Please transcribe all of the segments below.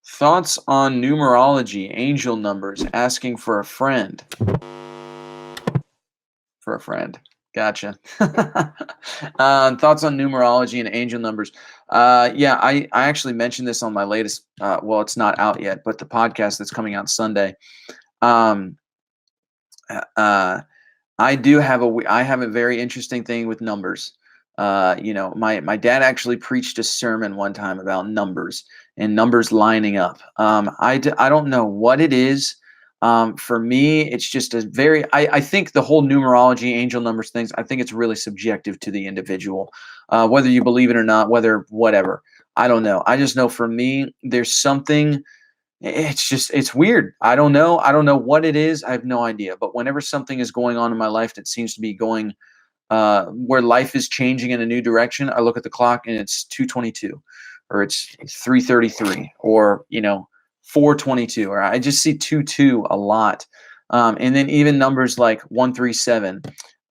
Thoughts on numerology, angel numbers, asking for a friend. For a friend. Gotcha. Thoughts on numerology and angel numbers. Yeah, I actually mentioned this on my latest, well, it's not out yet, but the podcast that's coming out Sunday. Um, uh, I have a very interesting thing with numbers. My dad actually preached a sermon one time about numbers and numbers lining up. I don't know what it is. For me, it's just I think the whole numerology, angel numbers things, I think it's really subjective to the individual, whether you believe it or not, whether whatever. I don't know. I just know for me, there's something. It's weird. I don't know what it is. I have no idea. But whenever something is going on in my life that seems to be going where life is changing in a new direction, I look at the clock and it's 2:22, or it's 3:33, or 4:22, or I just see 22 a lot. And then even numbers like 137,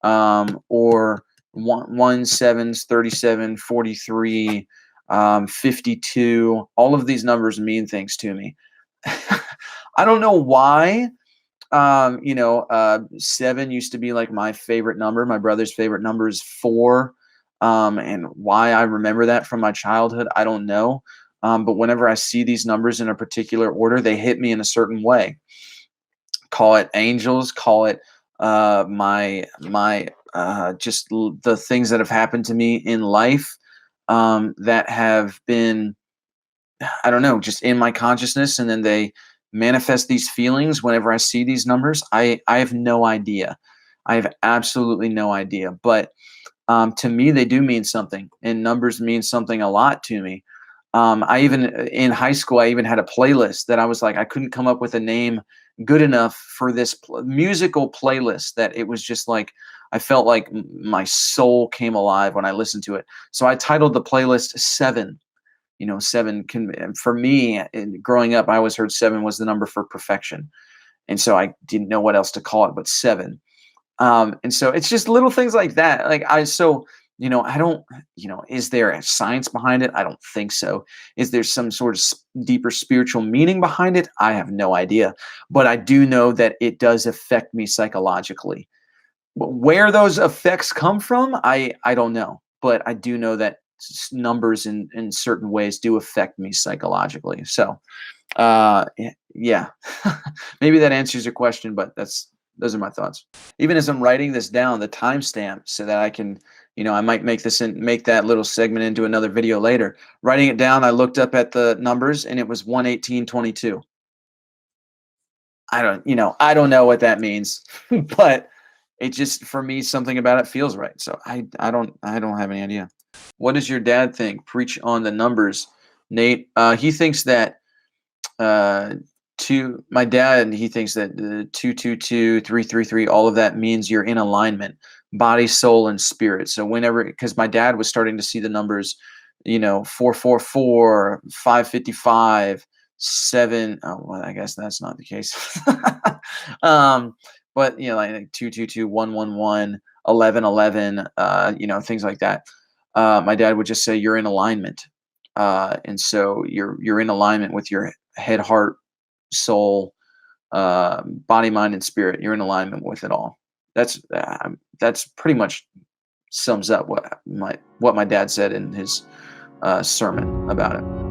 or 17's 37, 43, 52. All of these numbers mean things to me. I don't know why. 7 used to be like my favorite number. My brother's favorite number is 4. And why I remember that from my childhood, I don't know. But whenever I see these numbers in a particular order, they hit me in a certain way. Call it angels, call it the things that have happened to me in life, that have been, I don't know, just in my consciousness, and then they manifest these feelings whenever I see these numbers. I have no idea. I have absolutely no idea. But to me, they do mean something, and numbers mean something a lot to me. I even in high school, I even had a playlist that I was like, I couldn't come up with a name good enough for this musical playlist, that it was just like I felt like my soul came alive when I listened to it. So I titled the playlist Seven. 7 can, for me, growing up, I always heard 7 was the number for perfection. And so I didn't know what else to call it but 7. And so it's just little things like that. I don't, is there a science behind it? I don't think so. Is there some sort of deeper spiritual meaning behind it? I have no idea. But I do know that it does affect me psychologically. Where those effects come from, I don't know. But I do know that numbers in certain ways do affect me psychologically. So, yeah, maybe that answers your question, but those are my thoughts. Even as I'm writing this down, the timestamp, so that I can, I might make that little segment into another video later. Writing it down, I looked up at the numbers and it was 118:22. I don't know what that means, but it just, for me, something about it feels right. So I don't have any idea. What does your dad think? Preach on the numbers, Nate. He thinks that my dad, he thinks that 222, 333, all of that means you're in alignment, body, soul, and spirit. So because my dad was starting to see the numbers, 444, 555, 7. Oh, well, I guess that's not the case. But like 222, 111, 1111, things like that. My dad would just say you're in alignment. And so you're in alignment with your head, heart, soul, body, mind, and spirit. You're in alignment with it all. That's pretty much sums up what my dad said in his sermon about it.